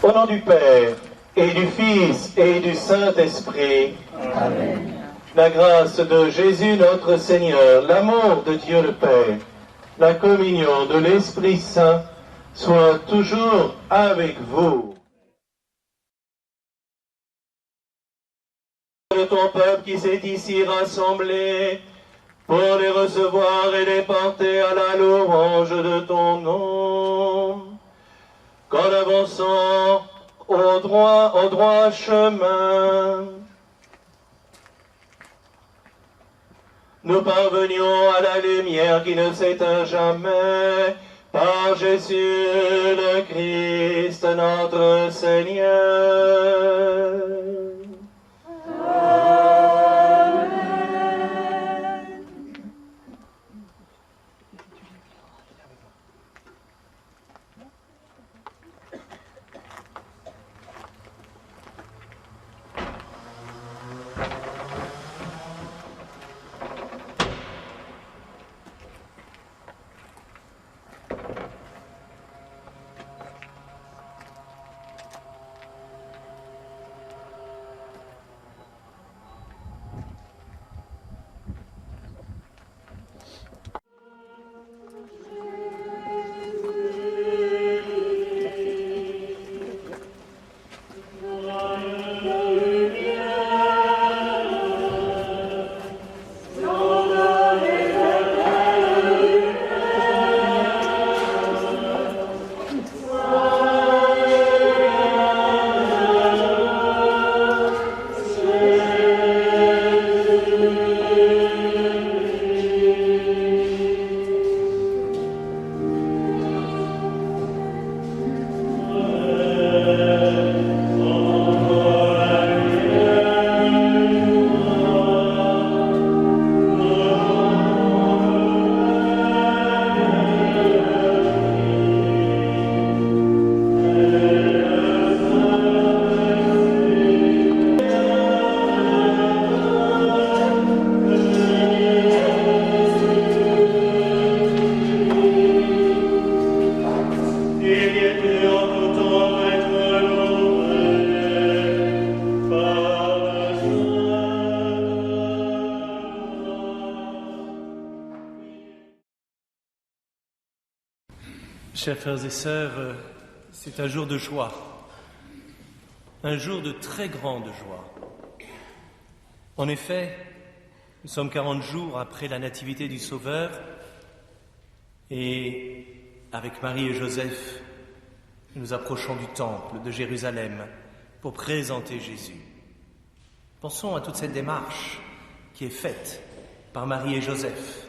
Au nom du Père, et du Fils, et du Saint-Esprit. Amen. La grâce de Jésus notre Seigneur, l'amour de Dieu le Père, la communion de l'Esprit Saint soit toujours avec vous. De ton peuple qui s'est ici rassemblé, pour les recevoir et les porter à la louange de ton nom. Qu'en avançant au droit chemin, nous parvenions à la lumière qui ne s'éteint jamais, par Jésus le Christ, notre Seigneur. Chers frères et sœurs, c'est un jour de joie, un jour de très grande joie. En effet, nous sommes 40 jours après la nativité du Sauveur et avec Marie et Joseph, nous approchons du temple de Jérusalem pour présenter Jésus. Pensons à toute cette démarche qui est faite par Marie et Joseph.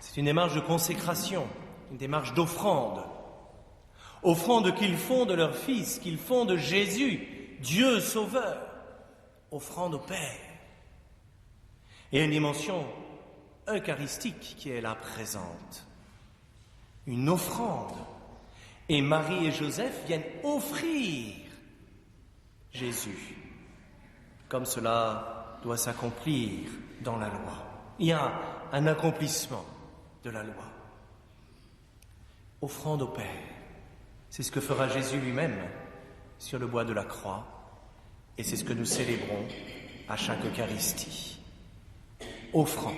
C'est une démarche de consécration, une démarche d'offrande. Offrande qu'ils font de leur Fils, qu'ils font de Jésus, Dieu Sauveur. Offrande au Père. Et une dimension eucharistique qui est là présente. Une offrande. Et Marie et Joseph viennent offrir Jésus. Comme cela doit s'accomplir dans la loi. Il y a un accomplissement de la loi. Offrande au Père. C'est ce que fera Jésus lui-même sur le bois de la croix. Et c'est ce que nous célébrons à chaque Eucharistie. Offrande.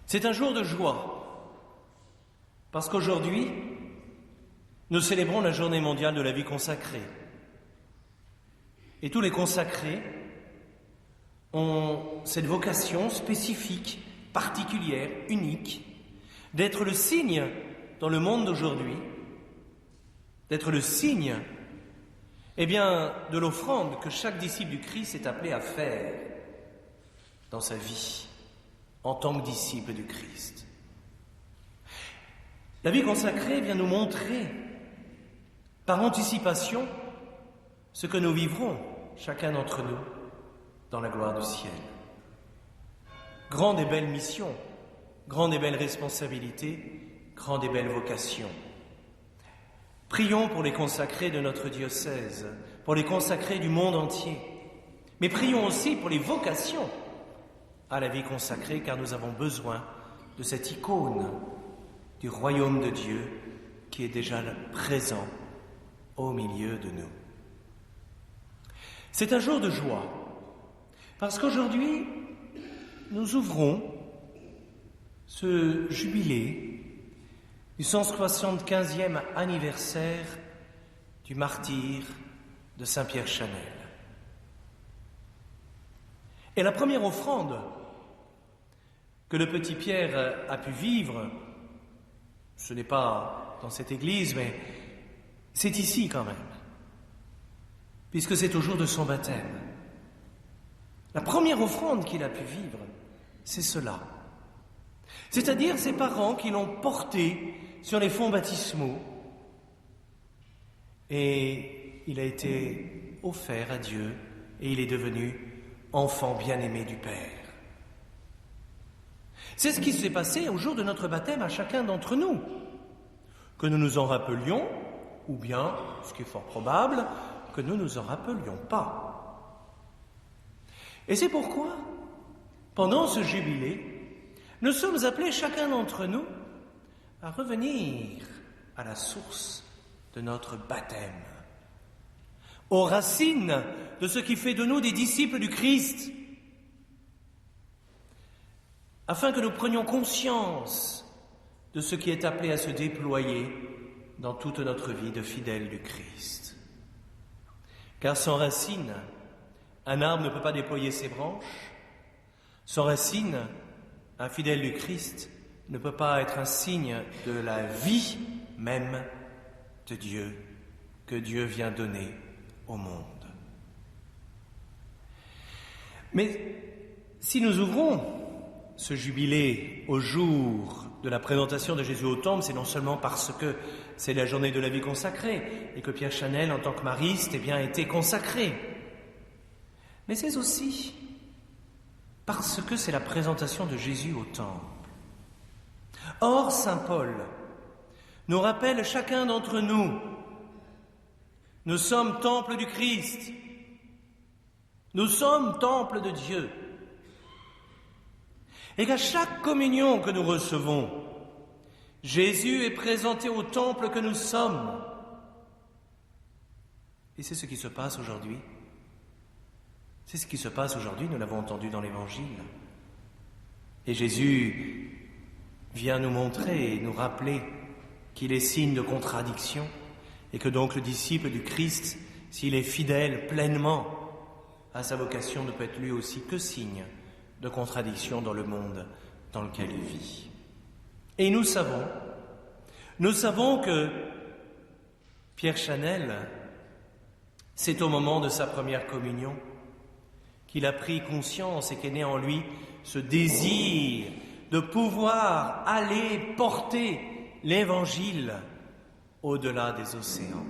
C'est un jour de joie. Parce qu'aujourd'hui, nous célébrons la journée mondiale de la vie consacrée. Et tous les consacrés ont cette vocation spécifique, particulière, unique, d'être le signe dans le monde d'aujourd'hui, d'être le signe, de l'offrande que chaque disciple du Christ est appelé à faire dans sa vie, en tant que disciple du Christ. La vie consacrée vient nous montrer, par anticipation, ce que nous vivrons, chacun d'entre nous, dans la gloire du ciel. Grande et belle mission, grande et belle responsabilité, grande et belle vocation. Prions pour les consacrés de notre diocèse, pour les consacrés du monde entier, mais prions aussi pour les vocations à la vie consacrée, car nous avons besoin de cette icône du royaume de Dieu qui est déjà présent au milieu de nous. C'est un jour de joie, parce qu'aujourd'hui, nous ouvrons ce jubilé du 175e anniversaire du martyre de Saint-Pierre Chanel. Et la première offrande que le petit Pierre a pu vivre, ce n'est pas dans cette église, mais c'est ici quand même, puisque c'est au jour de son baptême. La première offrande qu'il a pu vivre, c'est cela. C'est-à-dire ses parents qui l'ont porté sur les fonts baptismaux et il a été offert à Dieu et il est devenu enfant bien-aimé du Père. C'est ce qui s'est passé au jour de notre baptême à chacun d'entre nous. Que nous nous en rappelions, ou bien, ce qui est fort probable, que nous ne nous en rappelions pas. Et c'est pourquoi, pendant ce jubilé, nous sommes appelés chacun d'entre nous à revenir à la source de notre baptême, aux racines de ce qui fait de nous des disciples du Christ, afin que nous prenions conscience de ce qui est appelé à se déployer dans toute notre vie de fidèles du Christ. Car sans racines, un arbre ne peut pas déployer ses branches. Sans racines, un fidèle du Christ ne peut pas être un signe de la vie même de Dieu que Dieu vient donner au monde. Mais si nous ouvrons ce jubilé au jour de la présentation de Jésus au temple, c'est non seulement parce que c'est la journée de la vie consacrée et que Pierre Chanel, en tant que mariste, était consacré, mais c'est aussi parce que c'est la présentation de Jésus au temple. Or, saint Paul nous rappelle chacun d'entre nous, nous sommes temple du Christ, nous sommes temple de Dieu, et qu'à chaque communion que nous recevons, Jésus est présenté au temple que nous sommes. Et c'est ce qui se passe aujourd'hui. C'est ce qui se passe aujourd'hui, nous l'avons entendu dans l'Évangile. Et Jésus vient nous montrer et nous rappeler qu'il est signe de contradiction et que donc le disciple du Christ, s'il est fidèle pleinement à sa vocation, ne peut être lui aussi que signe de contradiction dans le monde dans lequel il vit. Et nous savons que Pierre Chanel, c'est au moment de sa première communion qu'il a pris conscience et qu'est né en lui ce désir de pouvoir aller porter l'Évangile au-delà des océans.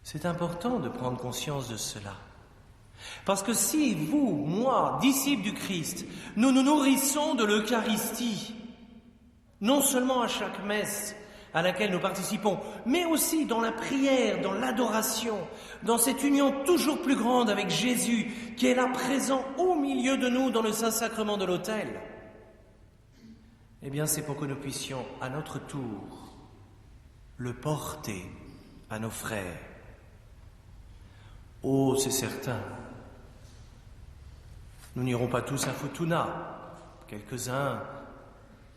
C'est important de prendre conscience de cela. Parce que si vous, moi, disciples du Christ, nous nous nourrissons de l'Eucharistie, non seulement à chaque messe à laquelle nous participons, mais aussi dans la prière, dans l'adoration, dans cette union toujours plus grande avec Jésus, qui est là présent au milieu de nous dans le Saint-Sacrement de l'autel, eh bien c'est pour que nous puissions, à notre tour, le porter à nos frères. Oh, c'est certain, nous n'irons pas tous à Futuna. Quelques-uns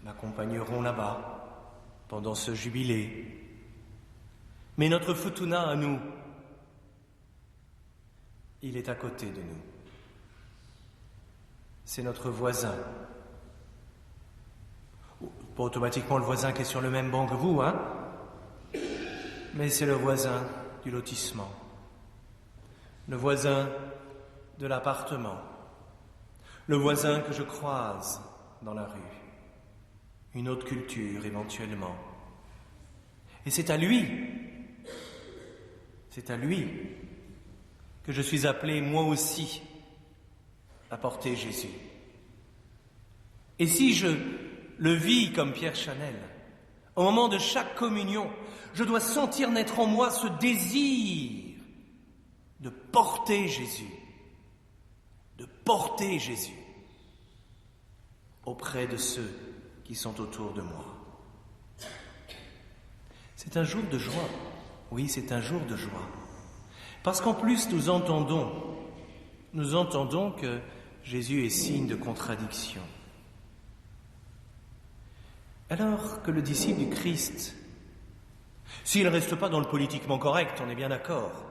m'accompagneront là-bas pendant ce jubilé. Mais notre Futuna à nous, il est à côté de nous. C'est notre voisin. Pas automatiquement le voisin qui est sur le même banc que vous, hein, mais c'est le voisin du lotissement, le voisin de l'appartement, le voisin que je croise dans la rue, une autre culture éventuellement. Et c'est à lui que je suis appelé moi aussi à porter Jésus. Et si je le vis comme Pierre Chanel, au moment de chaque communion, je dois sentir naître en moi ce désir de porter Jésus auprès de ceux qui sont autour de moi. C'est un jour de joie. Oui, c'est un jour de joie. Parce qu'en plus, nous entendons que Jésus est signe de contradiction. Alors que le disciple du Christ, s'il ne reste pas dans le politiquement correct, on est bien d'accord,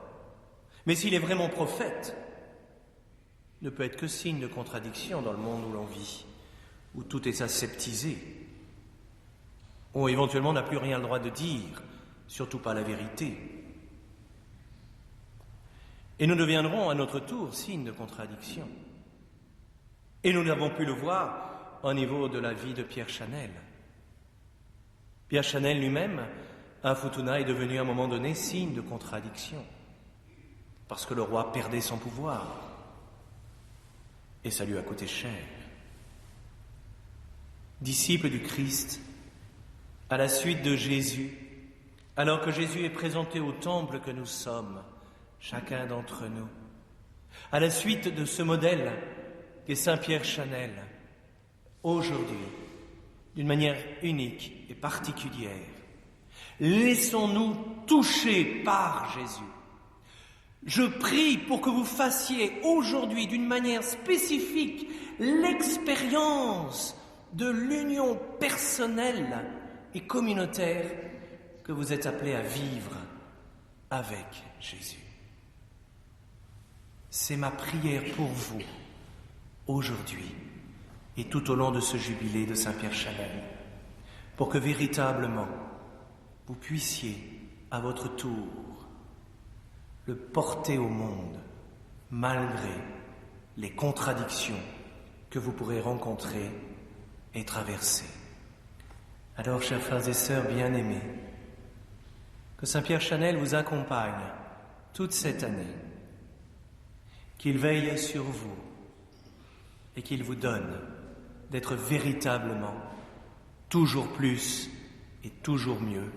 mais s'il est vraiment prophète, ne peut être que signe de contradiction dans le monde où l'on vit, où tout est aseptisé, où éventuellement on n'a plus rien le droit de dire, surtout pas la vérité. Et nous deviendrons à notre tour signe de contradiction. Et nous n'avons pu le voir au niveau de la vie de Pierre Chanel. Pierre Chanel lui-même, à Futuna, est devenu à un moment donné signe de contradiction, parce que le roi perdait son pouvoir, et ça lui a coûté cher. Disciple du Christ, à la suite de Jésus, alors que Jésus est présenté au temple que nous sommes, chacun d'entre nous, à la suite de ce modèle qu'est Saint Pierre Chanel, aujourd'hui, d'une manière unique et particulière, laissons-nous toucher par Jésus. Je prie pour que vous fassiez aujourd'hui, d'une manière spécifique, l'expérience de l'union personnelle et communautaire que vous êtes appelés à vivre avec Jésus. C'est ma prière pour vous, aujourd'hui, et tout au long de ce jubilé de Saint Pierre Chanel, pour que véritablement vous puissiez, à votre tour, le porter au monde, malgré les contradictions que vous pourrez rencontrer et traverser. Alors, chers frères et sœurs bien-aimés, que Saint Pierre Chanel vous accompagne toute cette année, qu'il veille sur vous et qu'il vous donne d'être véritablement, toujours plus et toujours mieux,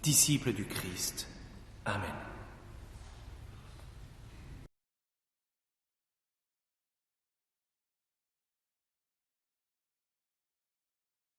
disciples du Christ. Amen.